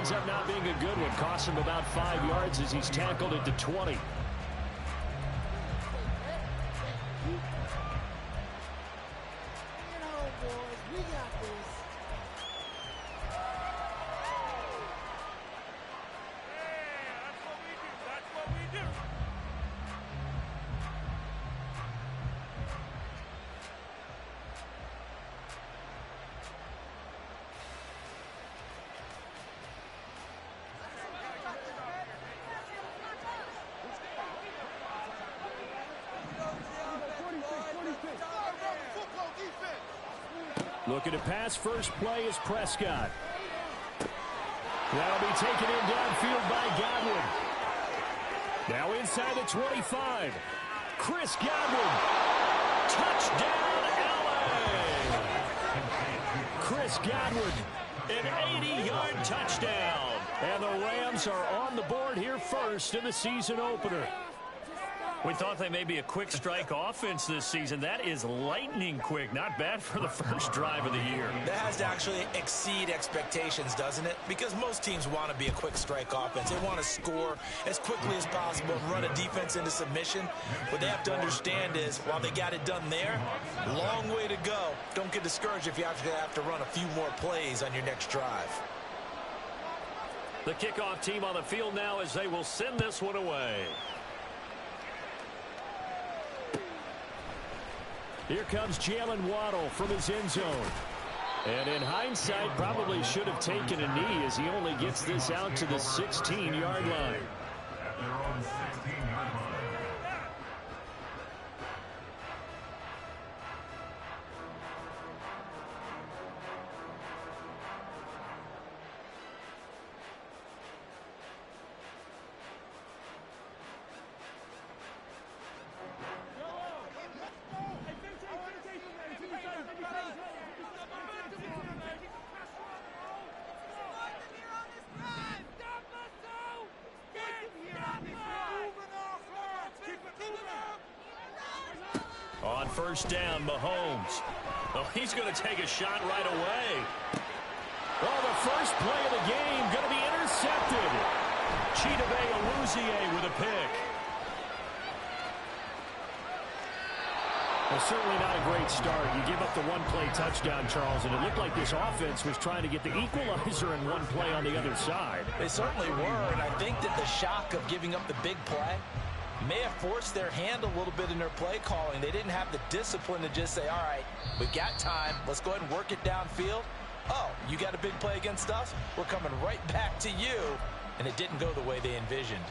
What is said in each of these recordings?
ends up not being a good one. Costs him about 5 yards as he's tackled at the 20. Looking to pass. First play is Prescott. That'll be taken in downfield by Godwin. Now inside the 25. Chris Godwin. Touchdown, LA! Chris Godwin, an 80-yard touchdown. And the Rams are on the board here first in the season opener. We thought they may be a quick strike offense this season. That is lightning quick. Not bad for the first drive of the year. That has to actually exceed expectations, doesn't it? Because most teams want to be a quick strike offense. They want to score as quickly as possible and run a defense into submission. What they have to understand is, while they got it done there, long way to go. Don't get discouraged if you have to run a few more plays on your next drive. The kickoff team on the field now as they will send this one away. Here comes Jalen Waddle from his end zone. And in hindsight, probably should have taken a knee as he only gets this out to the 16-yard line. On first down, Mahomes. Oh, he's going to take a shot right away. Oh, the first play of the game going to be intercepted. Chidobe Awuzie with a pick. Well, certainly not a great start. You give up the one-play touchdown, Charles, and it looked like this offense was trying to get the equalizer in one play on the other side. They certainly were, and I think that the shock of giving up the big play may have forced their hand a little bit in their play calling. They didn't have the discipline to just say, all right, we've got time. Let's go ahead and work it downfield. Oh, you got a big play against us? We're coming right back to you. And it didn't go the way they envisioned.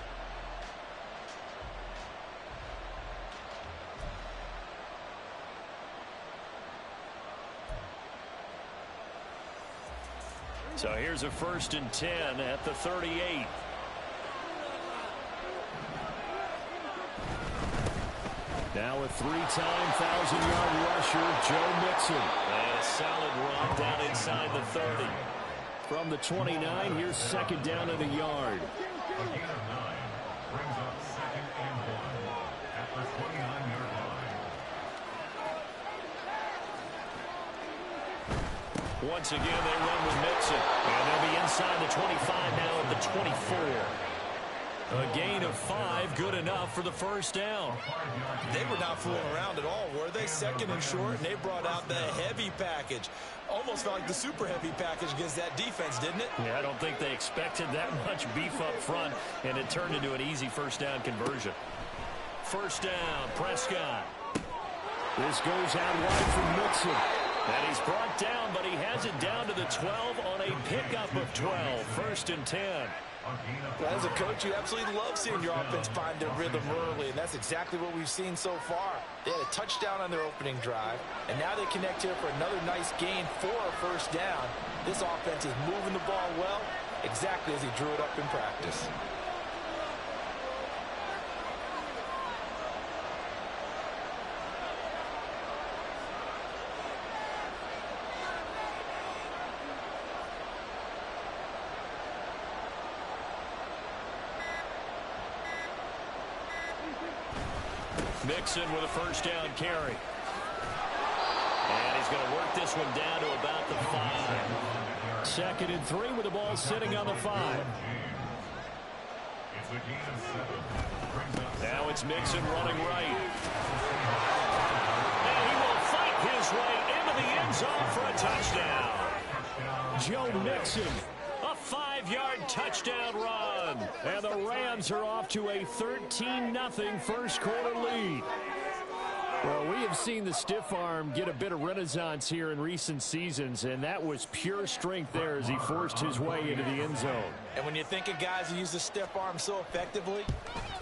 So here's a 1st and 10 at the 38. Now a 3-time 1,000-yard rusher, Joe Mixon. And a solid run down inside the 30. From the 29, here's 2nd down and a yard. Once again, they run with Mixon. And they'll be inside the 25 now at the 24. A gain of 5, good enough for the first down. They were not fooling around at all, were they? 2nd and short, and they brought out the heavy package. Almost felt like the super heavy package against that defense, didn't it? Yeah, I don't think they expected that much beef up front, and it turned into an easy first down conversion. First down, Prescott. This goes out wide from Mixon. And he's brought down, but he has it down to the 12 on a pickup of 12. 1st and 10. As a coach, you absolutely love seeing your offense find their rhythm early, and that's exactly what we've seen so far. They had a touchdown on their opening drive, and now they connect here for another nice gain for a first down. This offense is moving the ball well, exactly as he drew it up in practice. Mixon with a first down carry. And he's going to work this one down to about the 5. 2nd and 3 with the ball sitting on the 5. Now it's Mixon running right. And he will fight his way into the end zone for a touchdown. Joe Mixon, a 5-yard touchdown run. And the Rams are off to a 13-0 first quarter lead. Well, we have seen the stiff arm get a bit of renaissance here in recent seasons, and that was pure strength there as he forced his way into the end zone. And when you think of guys who use the stiff arm so effectively,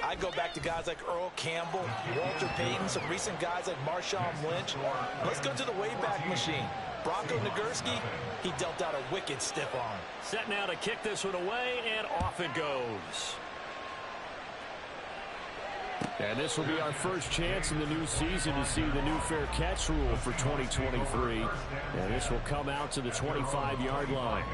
I go back to guys like Earl Campbell, Walter Payton, some recent guys like Marshawn Lynch. Let's go to the Wayback Machine. Bronco Nagurski, he dealt out a wicked stiff arm. Set now to kick this one away, and off it goes. And this will be our first chance in the new season to see the new fair catch rule for 2023. And this will come out to the 25-yard line.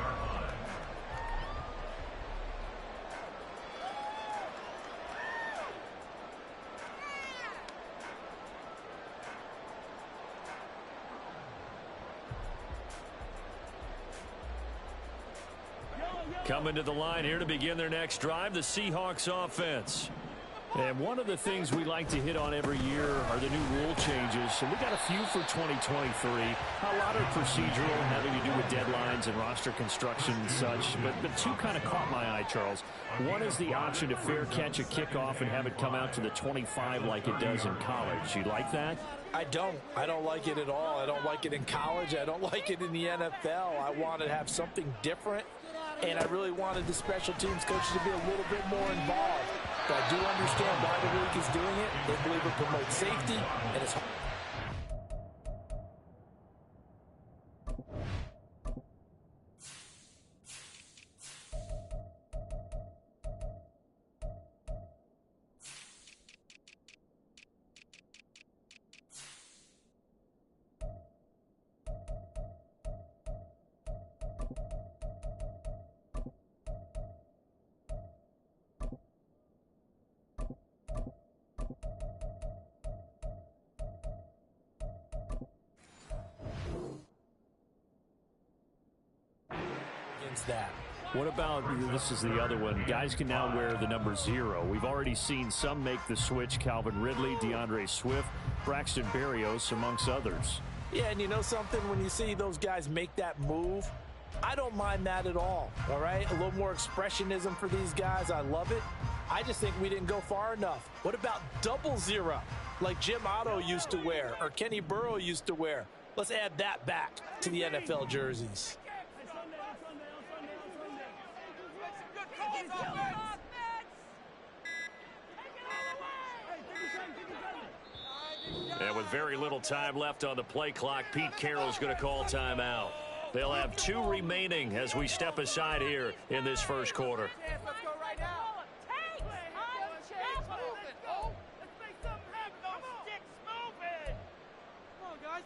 Coming to the line here to begin their next drive, the Seahawks offense. And one of the things we like to hit on every year are the new rule changes. And we got a few for 2023. A lot are procedural, having to do with deadlines and roster construction and such. But two kind of caught my eye, Charles. One is the option to fair catch a kickoff and have it come out to the 25 like it does in college. You like that? I don't like it at all. I don't like it in college. I don't like it in the NFL. I want to have something different. And I really wanted the special teams coaches to be a little bit more involved. But I do understand why the league is doing it. They believe it promotes safety, and it's that. What about, this is the other one, guys can now wear the number 0. We've already seen some make the switch, Calvin Ridley, DeAndre Swift, Braxton Berrios, amongst others. Yeah, and you know something? When you see those guys make that move, I don't mind that at all right? A little more expressionism for these guys. I love it. I just think we didn't go far enough. What about double 0, like Jim Otto used to wear or Kenny Burrow used to wear? Let's add that back to the NFL jerseys. And with very little time left on the play clock, Pete Carroll's going to call timeout. They'll have 2 remaining as we step aside here in this first quarter.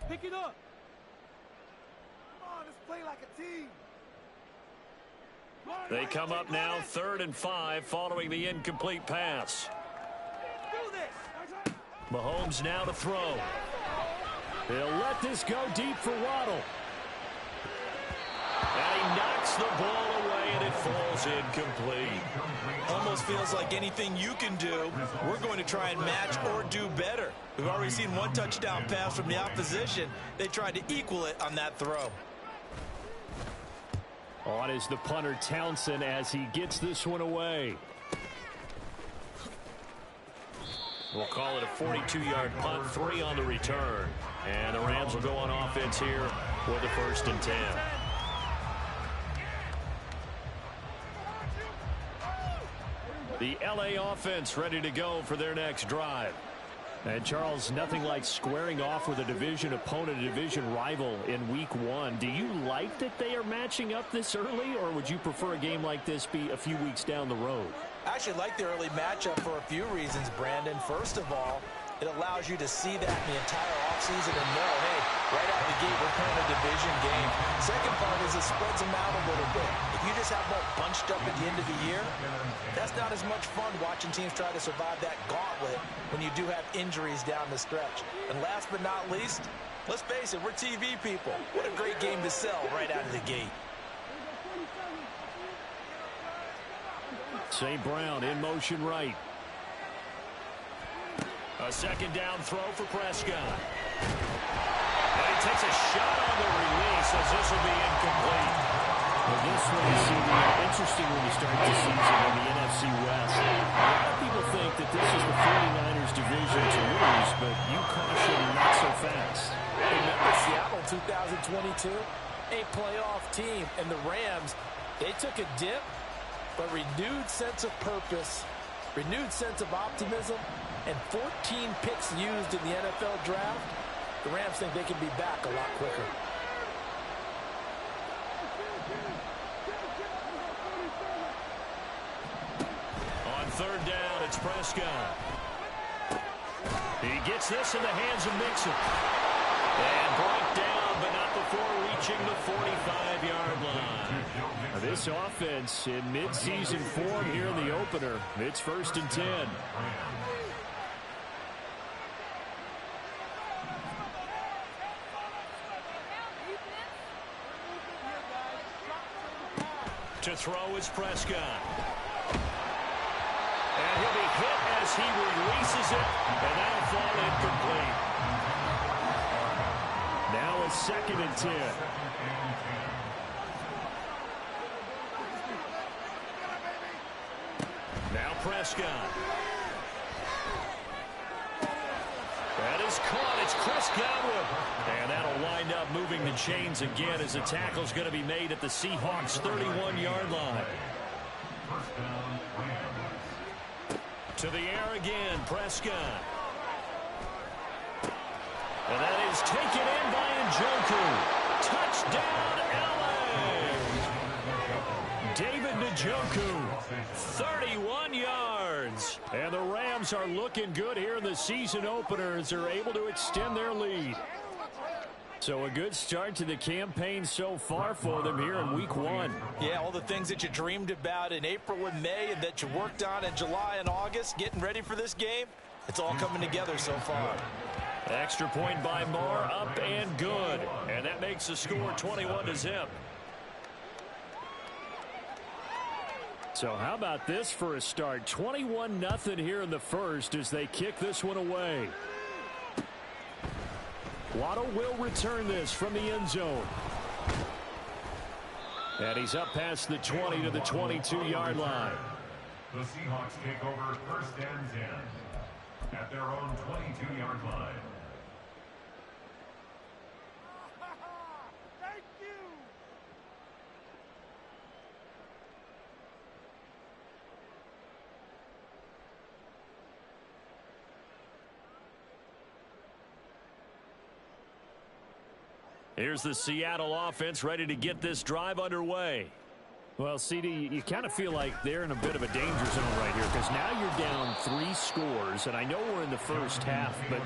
Pick it up. Come on, let's play like a team. They come up now 3rd and 5 following the incomplete pass. Mahomes now to throw. They'll let this go deep for Waddle. And he knocks the ball away, and it falls incomplete. Almost feels like anything you can do, we're going to try and match or do better. We've already seen one touchdown pass from the opposition. They tried to equal it on that throw. On is the punter Townsend as he gets this one away. We'll call it a 42-yard punt, 3 on the return. And the Rams will go on offense here with the 1st and 10. The LA offense ready to go for their next drive. And, Charles, nothing like squaring off with a division opponent, a division rival in week 1. Do you like that they are matching up this early, or would you prefer a game like this be a few weeks down the road? I actually like the early matchup for a few reasons, Brandon. First of all, it allows you to see that the entire offseason and know, hey, right out of the gate, we're playing a division game. Second part is it spreads them out a little bit. If you just have them all bunched up at the end of the year, that's not as much fun watching teams try to survive that gauntlet when you do have injuries down the stretch. And last but not least, let's face it, we're TV people. What a great game to sell right out of the gate. St. Brown in motion right. A second down throw for Prescott. And he takes a shot on the release as this will be incomplete. Well, this one is interesting when you start the season in the NFC West. A lot of people think that this is the 49ers division to lose, but you caution not so fast. Remember Seattle 2022? A playoff team, and the Rams, they took a dip, but renewed sense of purpose, renewed sense of optimism, and 14 picks used in the NFL draft. The Rams think they can be back a lot quicker. On third down, it's Prescott. He gets this in the hands of Mixon. And brought down, but not before reaching the 45-yard line. Now this offense in midseason form here in the opener. It's 1st and 10. To throw is Prescott. And he'll be hit as he releases it, and that'll fall incomplete. Now it's 2nd and 10. Now Prescott. That is caught. It's Chris Godwin. And that'll wind up moving the chains again as the tackle's going to be made at the Seahawks' 31-yard line. To the air again, Prescott. And that is taken in by Njoku. Touchdown, L.A. David Njoku, 31 yards. And the Rams are looking good here in the season opener as they're able to extend their lead. So a good start to the campaign so far for them here in week 1. Yeah, all the things that you dreamed about in April and May and that you worked on in July and August, getting ready for this game, it's all coming together so far. Extra point by Moore, up and good. And that makes the score 21-0. So how about this for a start? 21-0 here in the first as they kick this one away. Waddle will return this from the end zone. And he's up past the 20 to the 22-yard line. The Seahawks take over 1st and 10 at their own 22-yard line. Thank you. Here's the Seattle offense ready to get this drive underway. Well, CD, you kind of feel like they're in a bit of a danger zone right here because now you're down 3 scores, and I know we're in the first half, but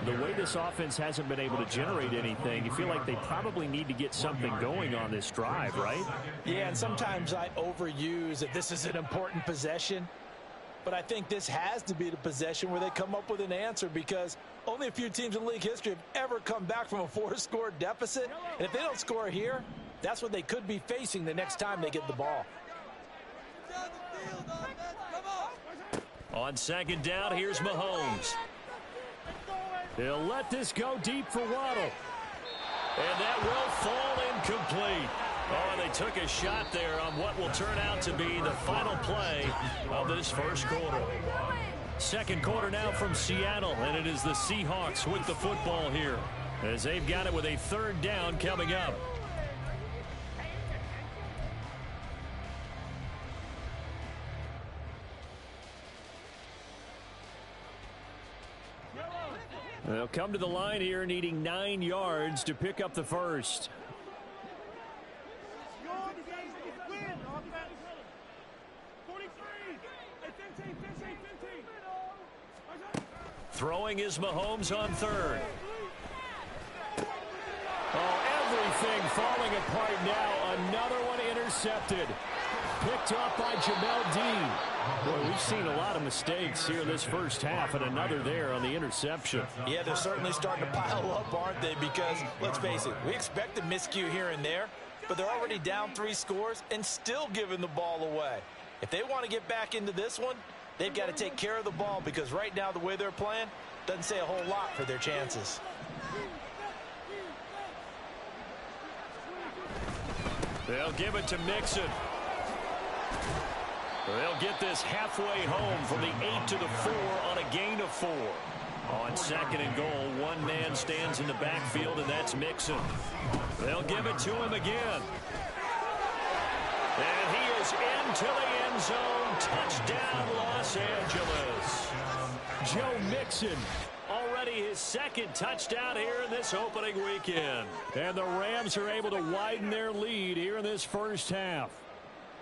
the way this offense hasn't been able to generate anything, you feel like they probably need to get something going on this drive, right? Yeah, and sometimes I overuse that this is an important possession, but I think this has to be the possession where they come up with an answer because only a few teams in league history have ever come back from a 4-score deficit, and if they don't score here, that's what they could be facing the next time they get the ball. On 2nd down, here's Mahomes. They'll let this go deep for Waddle. And that will fall incomplete. Oh, they took a shot there on what will turn out to be the final play of this first quarter. Second quarter now from Seattle, and it is the Seahawks with the football here as they've got it with a 3rd down coming up. They'll come to the line here needing 9 yards to pick up the first. Throwing is Mahomes on 3rd. Oh, everything falling apart now. Another one intercepted. Picked up by Jamel Dean. Boy, we've seen a lot of mistakes here in this first half, and another there on the interception. Yeah, they're certainly starting to pile up, aren't they? Because, let's face it, we expect a miscue here and there, but they're already down 3 scores and still giving the ball away. If they want to get back into this one, they've got to take care of the ball because right now the way they're playing doesn't say a whole lot for their chances. They'll give it to Mixon. They'll get this halfway home from the 8 to the 4 on a gain of 4. On second and goal, one man stands in the backfield, and that's Mixon. They'll give it to him again. And he is into the end zone. Touchdown, Los Angeles. Joe Mixon, already his second touchdown here in this opening weekend. And the Rams are able to widen their lead here in this first half.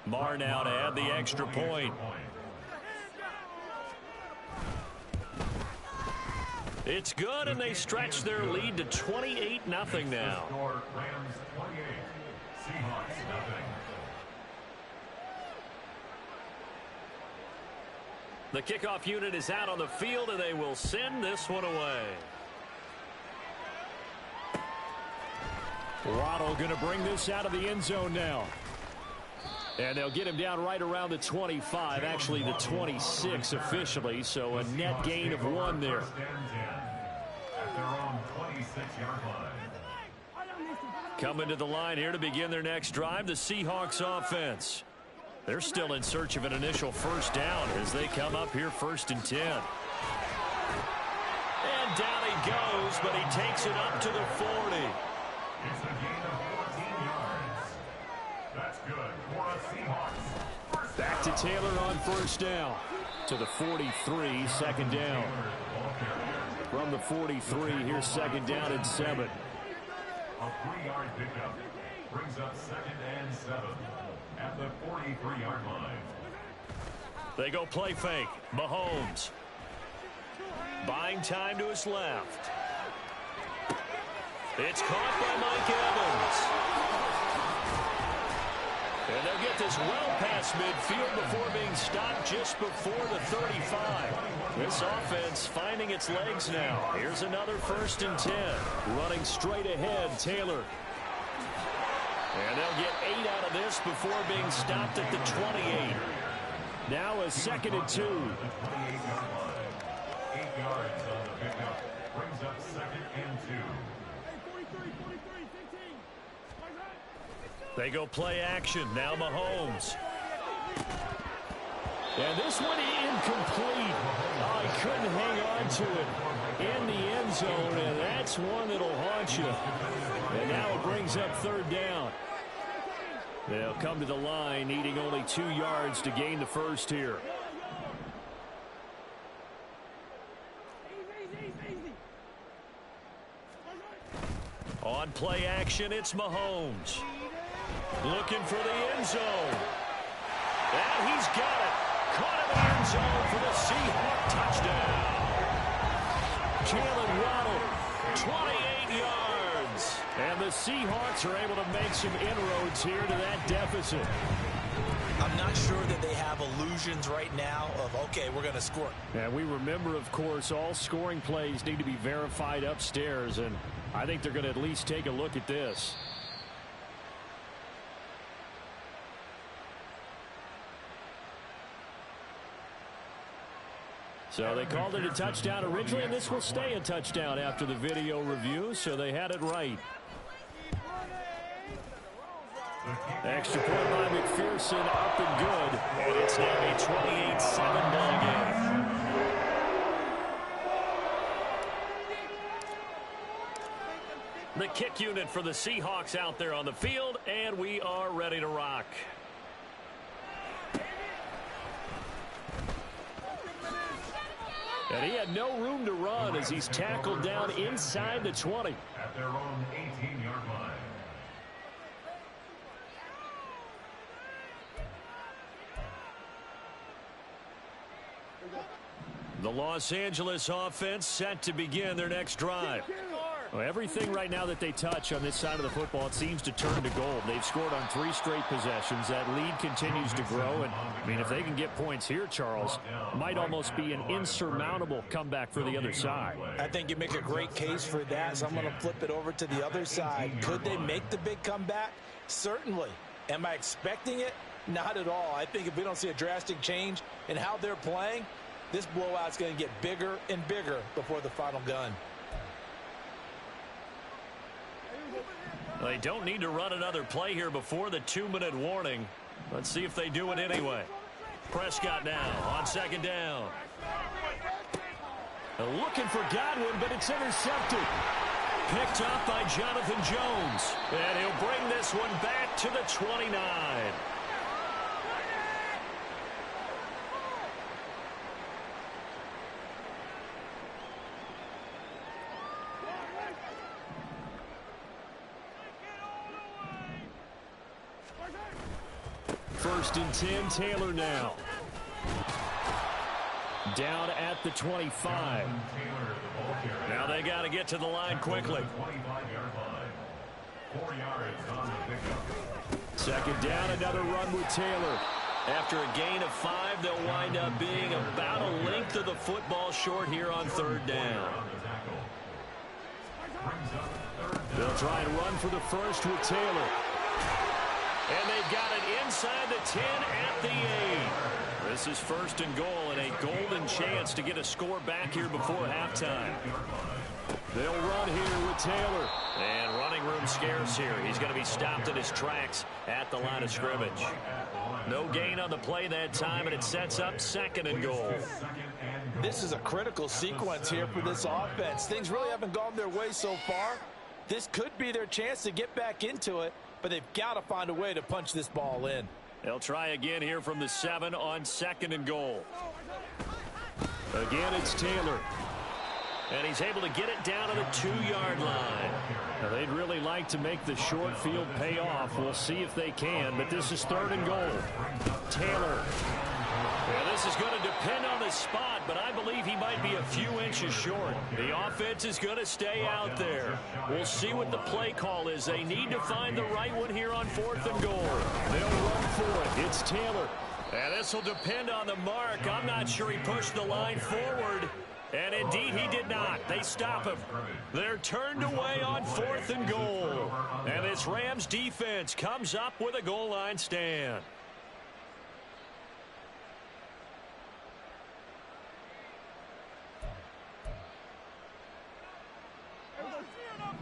Marr now to add the extra point. It's good, and they stretch their lead to 28-0 now. Rams 28, Seahawks 0. The kickoff unit is out on the field, and they will send this one away. Waddle going to bring this out of the end zone now. And they'll get him down right around the 25, actually the 26 officially, so a net gain of 1 there. At their own 26-yard line. Coming to the line here to begin their next drive, the Seahawks offense. They're still in search of an initial first down as they come up here 1st and 10. And down he goes, but he takes it up to the 40. It's a gain of 14 yards. That's good for a Seahawks. Back to Taylor on first down. To the 43, second down. From the 43, here's second down and 7. A 3-yard pickup brings up 2nd and 7 at the 43-yard line. They go play fake. Mahomes. Buying time to his left. It's caught by Mike Evans. And they'll get this well past midfield before being stopped just before the 35. This offense finding its legs now. Here's another 1st and 10. Running straight ahead, Taylor. And they'll get 8 out of this before being stopped at the 28. Now a 2nd and 2. 28-yard line. 8 yards on the pickup brings up 2nd and 2. They go play action. Now Mahomes. And this one incomplete. Oh, he couldn't hang on to it in the end zone, and that's one that'll haunt you. And now it brings up 3rd down. They'll come to the line, needing only 2 yards to gain the first here. On play action, it's Mahomes. Looking for the end zone. And he's got it. Caught in the end zone for the Seahawk touchdown. Jalen Waddle, 28 yards. And the Seahawks are able to make some inroads here to that deficit. I'm not sure that they have illusions right now of, okay, we're going to score. And we remember, of course, all scoring plays need to be verified upstairs, and I think they're going to at least take a look at this. So they called it a touchdown originally, and this will stay a touchdown after the video review, so they had it right. Extra point by McPherson, up and good. And it's now a 28-7 ball game. The kick unit for the Seahawks out there on the field, and we are ready to rock. And he had no room to run as he's tackled down inside the 20. At their own 18-yard line. The Los Angeles offense set to begin their next drive. Well, everything right now that they touch on this side of the football, it seems to turn to gold. They've scored on 3 straight possessions. That lead continues to grow. And, I mean, if they can get points here, Charles, it might almost be an insurmountable comeback for the other side. I think you make a great case for that, so I'm going to flip it over to the other side. Could they make the big comeback? Certainly. Am I expecting it? Not at all. I think if we don't see a drastic change in how they're playing, this blowout's going to get bigger and bigger before the final gun. They don't need to run another play here before the 2-minute warning. Let's see if they do it anyway. Prescott now on second down. Looking for Godwin, but it's intercepted. Picked up by Jonathan Jones. And he'll bring this one back to the 29. First and 10, Taylor now. Down at the 25. Now they got to get to the line quickly. 4 yards on the pickup. Second down, another run with Taylor. After a gain of 5, they'll wind up being about a length of the football short here on third down. They'll try and run for the first with Taylor. And they've got it inside the 10 at the 8. This is first and goal and a golden chance to get a score back here before halftime. They'll run here with Taylor. And running room scarce here. He's going to be stopped in his tracks at the line of scrimmage. No gain on the play that time, and it sets up second and goal. This is a critical sequence here for this offense. Things really haven't gone their way so far. This could be their chance to get back into it, but they've got to find a way to punch this ball in. They'll try again here from the 7 on second and goal. Again, it's Taylor. And he's able to get it down to the 2-yard line. Now, they'd really like to make the short field pay off. We'll see if they can, but this is third and goal. Taylor. Well, this is going to depend on the spot, but I believe he might be a few inches short. The offense is going to stay out there. We'll see what the play call is. They need to find the right one here on fourth and goal. They'll run for it. It's Taylor. And this will depend on the mark. I'm not sure he pushed the line forward. And indeed, he did not. They stop him. They're turned away on fourth and goal. And this Rams defense comes up with a goal line stand.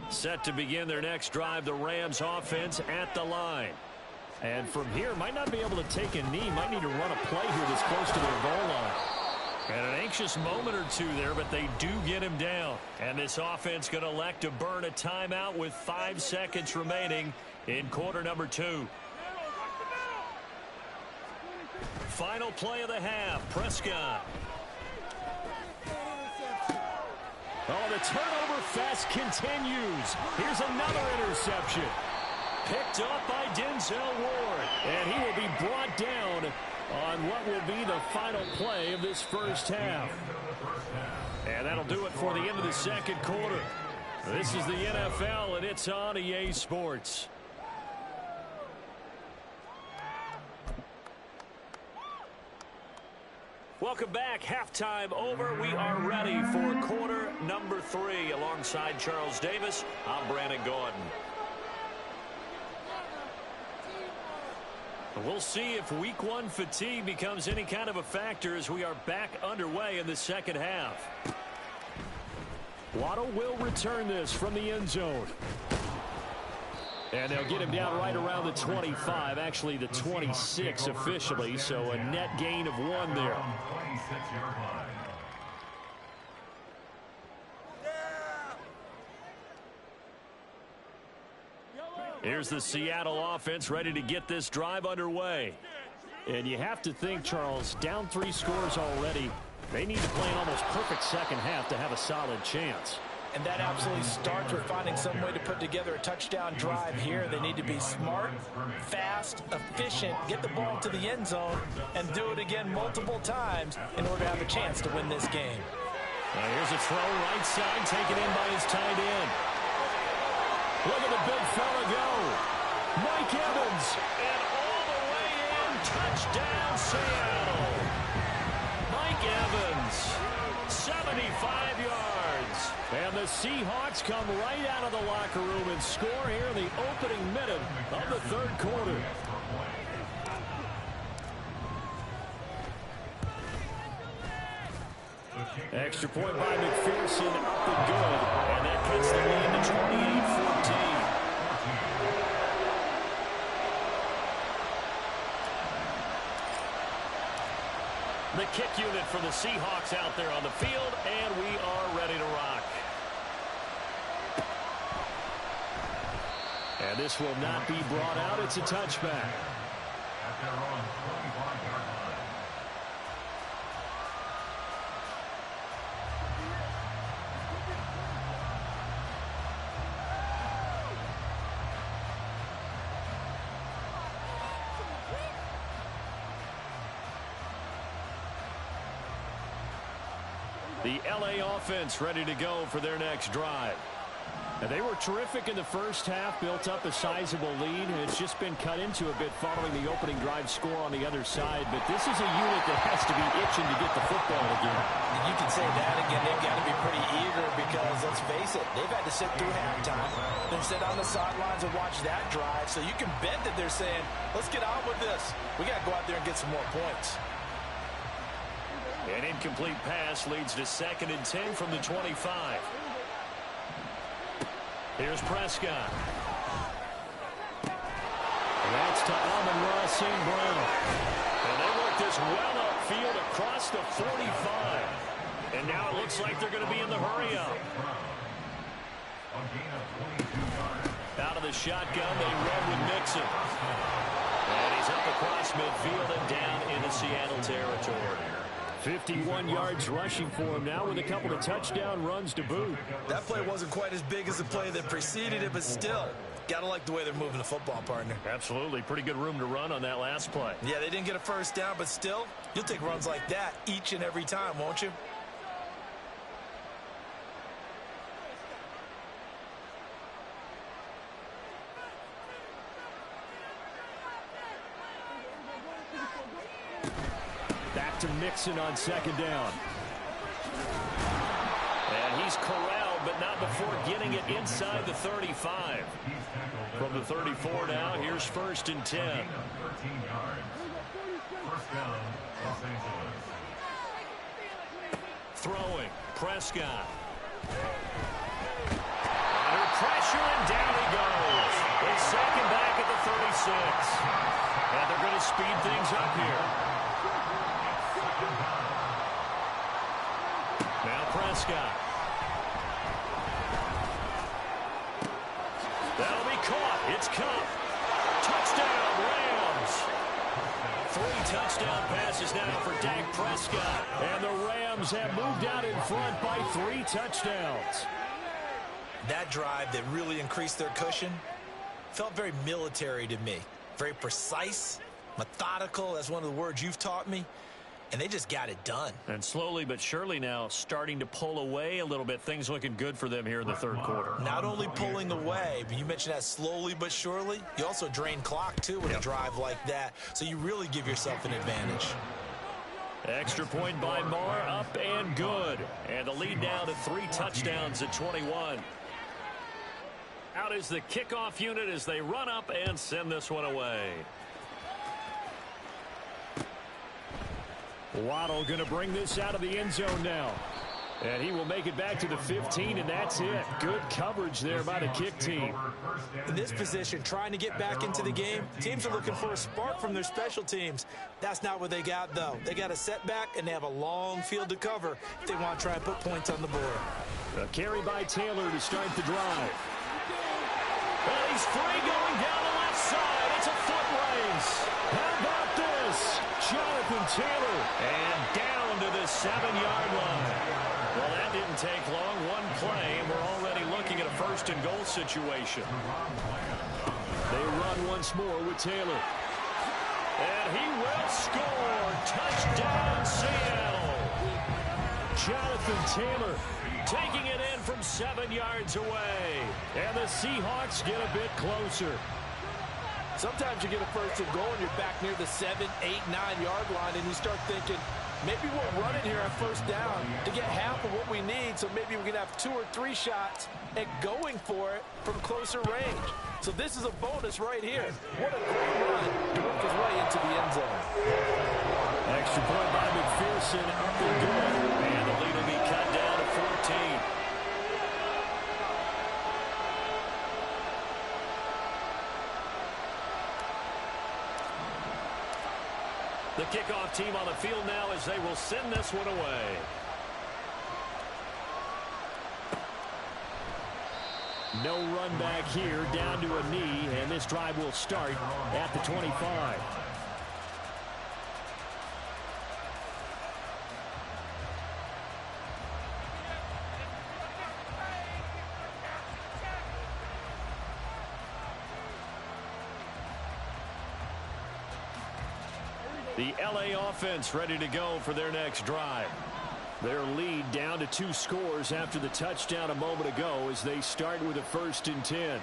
Set to begin their next drive, the Rams offense at the line. And from here, might not be able to take a knee. Might need to run a play here that's close to their goal line. And an anxious moment or two there, but they do get him down. And this offense going to elect to burn a timeout with 5 seconds remaining in quarter number 2. Final play of the half, Prescott. Oh, the turnover fest continues. Here's another interception. Picked up by Denzel Ward. And he will be brought down on what will be the final play of this first half. And that'll do it for the end of the second quarter. This is the NFL, and it's on EA Sports. Welcome back. Halftime over. We are ready for quarter number 3. Alongside Charles Davis, I'm Brandon Gordon. We'll see if week 1 fatigue becomes any kind of a factor as we are back underway in the second half. Waddle will return this from the end zone. And they'll get him down right around the 25, actually the 26 officially, so a net gain of 1 there. Here's the Seattle offense ready to get this drive underway. And you have to think, Charles, down 3 scores already. They need to play an almost perfect second half to have a solid chance. And that absolutely starts with finding some way to put together a touchdown drive here. They need to be smart, fast, efficient, get the ball to the end zone, and do it again multiple times in order to have a chance to win this game. Here's a throw right side, taken in by his tight end. Look at the big fella go. Mike Evans. And all the way in, touchdown Seattle. Mike Evans, 75 yards. And the Seahawks come right out of the locker room and score here in the opening minute of the third quarter. Extra point by McPherson, up and good. And that cuts the lead to 28-14. The kick unit for the Seahawks out there on the field, and we are ready to rock. And this will not be brought out. It's a touchback. At their own 25-yard line. The LA offense ready to go for their next drive. And they were terrific in the first half, built up a sizable lead, and it's just been cut into a bit following the opening drive score on the other side. But this is a unit that has to be itching to get the football again. And you can say that again. They've got to be pretty eager because, let's face it, they've had to sit through halftime, then sit on the sidelines and watch that drive. So you can bet that they're saying, let's get on with this. We got to go out there and get some more points. An incomplete pass leads to 2nd and 10 from the 25. Here's Prescott. And that's to Amon-Ra St. Brown. And they work this well upfield across the 45. And now it looks like they're going to be in the hurry-up. Out of the shotgun, they run with Mixon. And he's up across midfield and down into Seattle territory. 51 yards rushing for him now with a couple of touchdown runs to boot. That play wasn't quite as big as the play that preceded it, but still, got to like the way they're moving the football, partner. Absolutely. Pretty good room to run on that last play. Yeah, they didn't get a first down, but still, you'll take runs like that each and every time, won't you? To Mixon on 2nd down. And he's corralled, but not before getting it inside the 35. From the 34 now, here's 1st and 10. 13 yards. First down, Los Angeles. Throwing, Prescott. Under pressure, and down he goes. They sack him back at the 36. And they're going to speed things up here. Now Prescott. That'll be caught. It's Cup. Touchdown, Rams. 3 touchdown passes now for Dak Prescott. And the Rams have moved out in front by 3 touchdowns. That drive that really increased their cushion felt very military to me. Very precise, methodical. That's one of the words you've taught me. And they just got it done. And slowly but surely now starting to pull away a little bit. Things looking good for them here in the 3rd quarter. Not only pulling away, but you mentioned that slowly but surely. You also drain clock, too, with a drive like that. So you really give yourself an advantage. Extra point by Marr, up and good. And the lead now to 3 touchdowns at 21. Out is the kickoff unit as they run up and send this one away. Waddle going to bring this out of the end zone now. And he will make it back to the 15, and that's it. Good coverage there by the kick team. In this position, trying to get back into the game, teams are looking for a spark from their special teams. That's not what they got, though. They got a setback, and they have a long field to cover if they want to try and put points on the board. A carry by Taylor to start the drive. And he's free going down the left side. It's a foot race. How about this? Jonathan Taylor. And down to the 7-yard line. Well, that didn't take long. One play, and we're already looking at a 1st and goal situation. They run once more with Taylor. And he will score. Touchdown, Seattle. Jonathan Taylor taking it in from 7 yards away. And the Seahawks get a bit closer. Sometimes you get a 1st and goal and you're back near the 7, 8, 9-yard line, and you start thinking, maybe we'll run it here on 1st down to get half of what we need, so maybe we can have 2 or 3 shots at going for it from closer range. So this is a bonus right here. What a great run to work his way into the end zone. Extra point by McPherson, up and good. And the lead will be The kickoff team on the field now as they will send this one away. No run back here, down to a knee, and this drive will start at the 25. The LA offense ready to go for their next drive. Their lead down to 2 scores after the touchdown a moment ago as they start with a 1st and 10.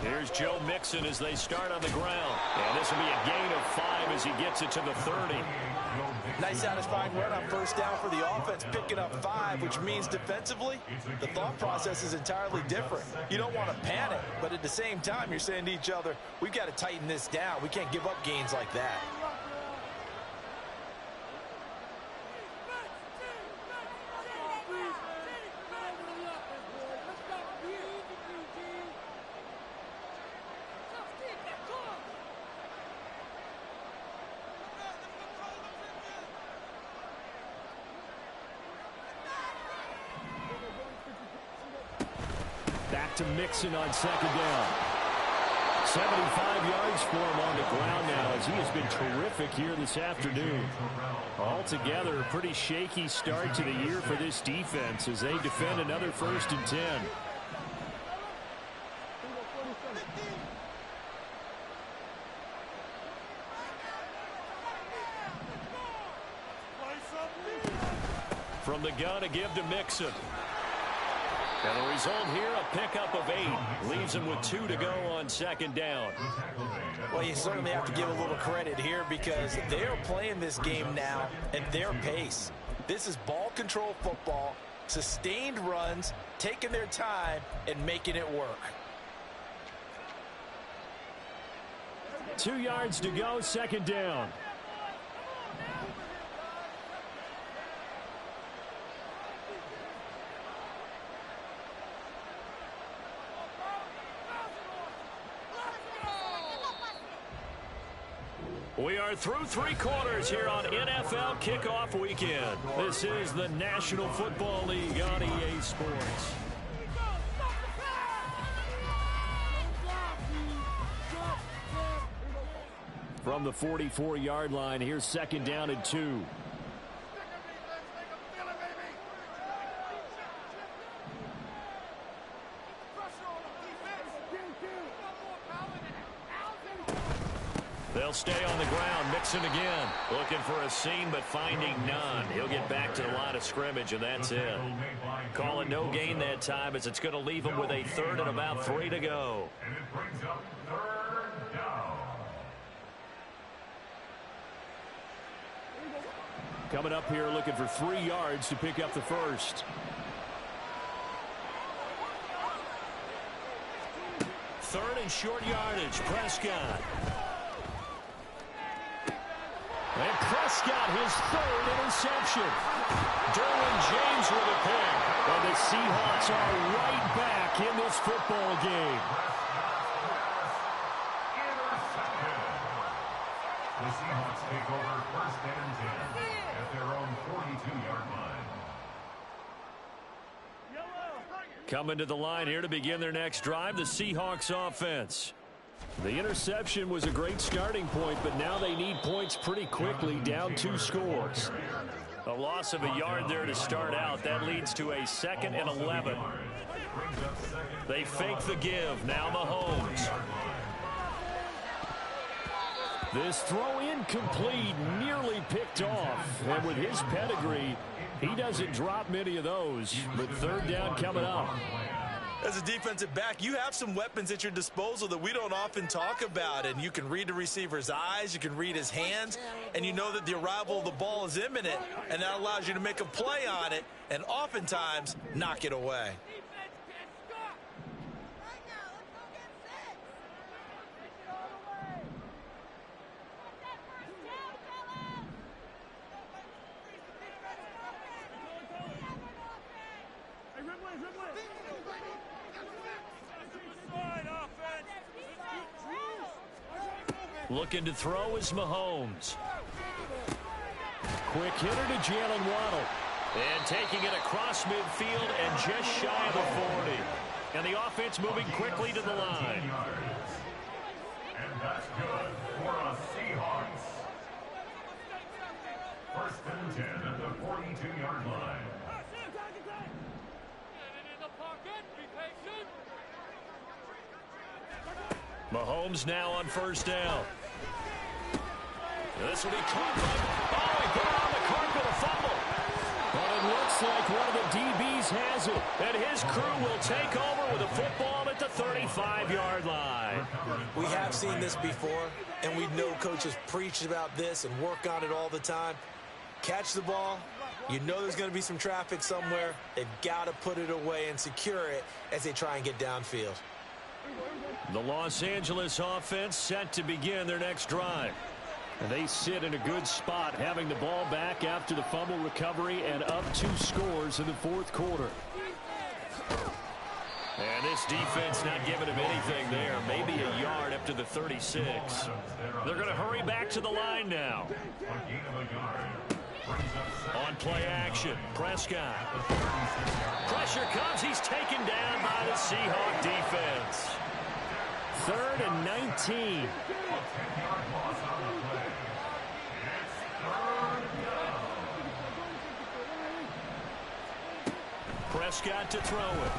Here's Joe Mixon as they start on the ground. And this will be a gain of 5 as he gets it to the 30. Nice satisfying run on 1st down for the offense, picking up 5, which means defensively, the thought process is entirely different. You don't want to panic, but at the same time, you're saying to each other, we've got to tighten this down. We can't give up gains like that. Back to Mixon on 2nd down. 75 yards for him on the ground now as he has been terrific here this afternoon. Altogether, a pretty shaky start to the year for this defense as they defend another 1st and 10. From the gun, a give to Mixon. And the result here, a pickup of 8. Leaves him with 2 to go on 2nd down. Well, you certainly have to give a little credit here because they're playing this game now at their pace. This is ball control football, sustained runs, taking their time, and making it work. 2 yards to go, 2nd down. We are through 3 quarters here on NFL Kickoff Weekend. This is the National Football League on EA Sports. From the 44-yard line, here's 2nd down and 2. They'll stay on the ground. Mixon again. Looking for a seam, but finding none. He'll get back to the line of scrimmage, and that's it. Calling no gain that time as it's going to leave him with a 3rd and about 3 to go. And it brings up 3rd down. Coming up here looking for 3 yards to pick up the 1st. 3rd and short yardage. Prescott. And Prescott, his 3rd interception. Derwin James with a pick. And the Seahawks are right back in this football game. Intercepted. The Seahawks take over 1st and 10 at their own 42-yard line. Coming to the line here to begin their next drive, the Seahawks offense. The interception was a great starting point, but now they need points pretty quickly, down 2 scores. A loss of a yard there to start out. That leads to a 2nd and 11. They fake the give. Now Mahomes. This throw incomplete, nearly picked off. And with his pedigree, he doesn't drop many of those. But 3rd down coming up. As a defensive back, you have some weapons at your disposal that we don't often talk about, and you can read the receiver's eyes, you can read his hands, and you know that the arrival of the ball is imminent, and that allows you to make a play on it and oftentimes knock it away. Looking to throw is Mahomes. Quick hitter to Jalen Waddle. And taking it across midfield and just shy of the 40. And the offense moving quickly to the line. And that's good for a Seahawks. First and 10 at the 42-yard line. Mahomes now on first down. This will be caught by... Oh, he put it on the carpet, a fumble. But it looks like one of the DBs has it. And his crew will take over with a football at the 35-yard line. We have seen this before, and we know coaches preach about this and work on it all the time. Catch the ball. You know there's going to be some traffic somewhere. They've got to put it away and secure it as they try and get downfield. The Los Angeles offense set to begin their next drive. And they sit in a good spot, having the ball back after the fumble recovery and up 2 scores in the fourth quarter. And this defense not giving him anything there. Maybe a yard up to the 36. They're going to hurry back to the line now. On play action, Prescott. Pressure comes. He's taken down by the Seahawk defense. 3rd and 19. Prescott to throw it.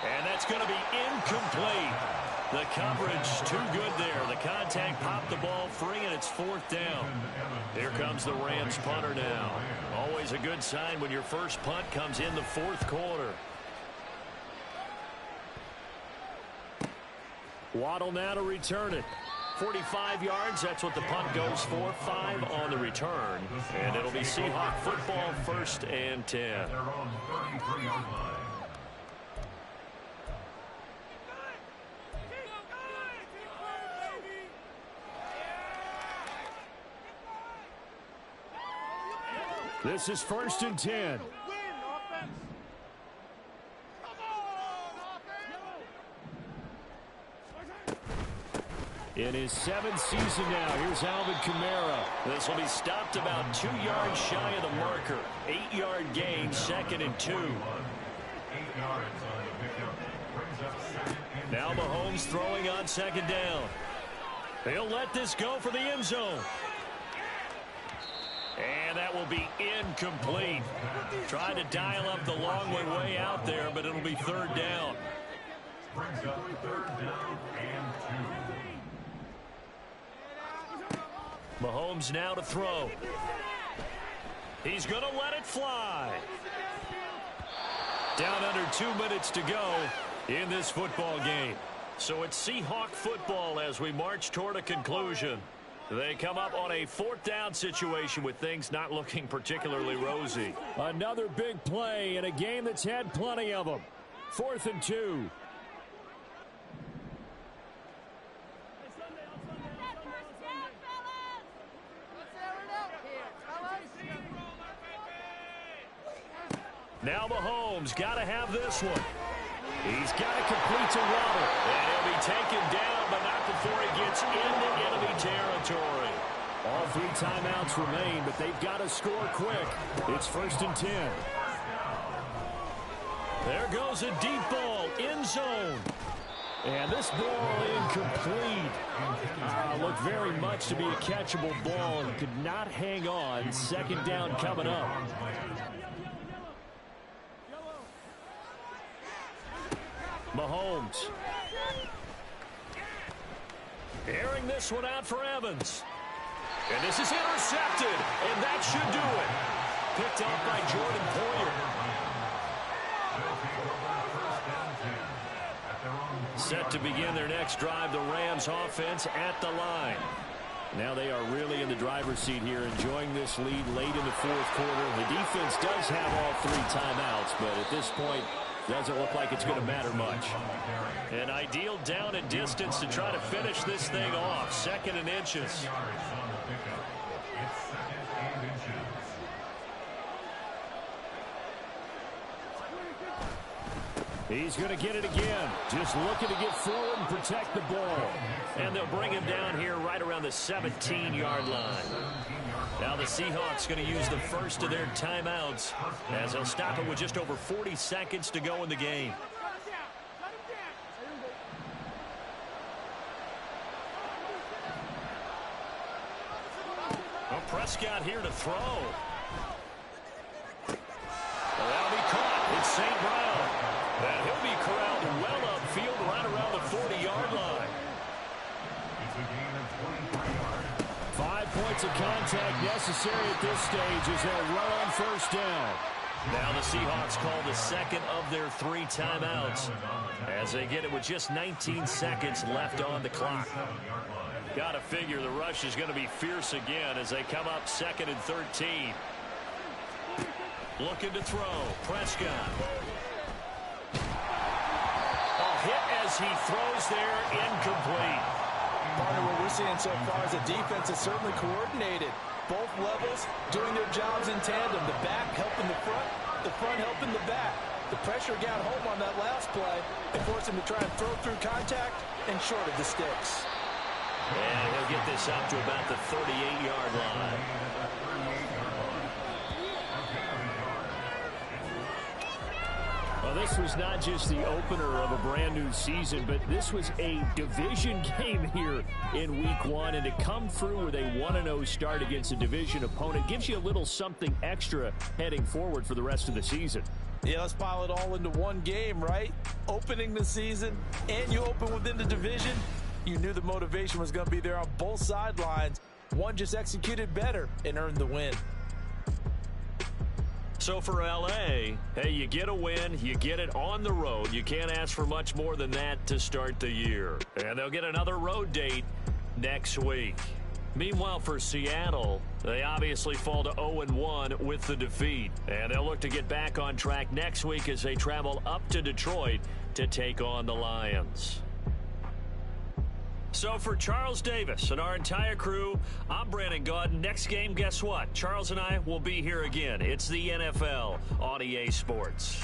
And that's going to be incomplete. The coverage too good there. The contact popped the ball free, and it's 4th down. Here comes the Rams punter now. Always a good sign when your first punt comes in the 4th quarter. Waddle now to return it. 45 yards, that's what the punt goes for. 5 on the return. And it'll be Seahawk football, 1st and 10. Their own 33-yard line. This is 1st and 10. In his 7th season now, here's Alvin Kamara. This will be stopped about 2 yards shy of the marker. 8-yard gain, 2nd and 2. 8 yards on the pickup. Brings up 2nd and 2. Now Mahomes throwing on 2nd down. He'll let this go for the end zone. And that will be incomplete. Tried to dial up the long way out there, but it'll be 3rd down. Brings up 3rd down and 2. Mahomes now to throw. He's going to let it fly. Down under 2 minutes to go in this football game. So it's Seahawk football as we march toward a conclusion. They come up on a 4th down situation with things not looking particularly rosy. Another big play in a game that's had plenty of them. 4th and 2. Now Mahomes got to have this one. He's got to complete to Waddle. And he'll be taken down, but not before he gets into enemy territory. All 3 timeouts remain, but they've got to score quick. It's 1st and 10. There goes a deep ball, end zone. And this ball incomplete. Looked very much to be a catchable ball and could not hang on. 2nd down coming up. Mahomes. Airing this one out for Evans. And this is intercepted. And that should do it. Picked off by Jordan Poyer. Set to begin their next drive, the Rams offense at the line. Now they are really in the driver's seat here, enjoying this lead late in the 4th quarter. The defense does have all 3 timeouts, but at this point, doesn't look like it's going to matter much. An ideal down and distance to try to finish this thing off. 2nd and inches. He's going to get it again. Just looking to get forward and protect the ball. And they'll bring him down here right around the 17-yard line. Now the Seahawks going to use the first of their timeouts as they'll stop it with just over 40 seconds to go in the game. Well, Prescott here to throw. Well, that'll be caught. It's St. Brown. And he'll be corralled well upfield right around the 40-yard line. It's a gain of 23 yards. 5 points of contact necessary at this stage as they'll run on first down. Now the Seahawks call the second of their 3 timeouts as they get it with just 19 seconds left on the clock. Got to figure the rush is going to be fierce again as they come up 2nd and 13. Looking to throw. Prescott. Hit as he throws there, incomplete. Partner, what we're seeing so far is the defense is certainly coordinated. Both levels doing their jobs in tandem. The back helping the front helping the back. The pressure got home on that last play and forced him to try and throw through contact and short of the sticks. And he'll get this up to about the 38-yard line. Well, this was not just the opener of a brand-new season, but this was a division game here in Week 1. And to come through with a 1-0 start against a division opponent gives you a little something extra heading forward for the rest of the season. Yeah, let's pile it all into one game, right? Opening the season, and you open within the division. You knew the motivation was going to be there on both sidelines. One just executed better and earned the win. So for L.A., hey, you get a win, you get it on the road. You can't ask for much more than that to start the year. And they'll get another road date next week. Meanwhile, for Seattle, they obviously fall to 0-1 with the defeat. And they'll look to get back on track next week as they travel up to Detroit to take on the Lions. So for Charles Davis and our entire crew, I'm Brandon Gaudin. Next game, guess what? Charles and I will be here again. It's the NFL on EA Sports.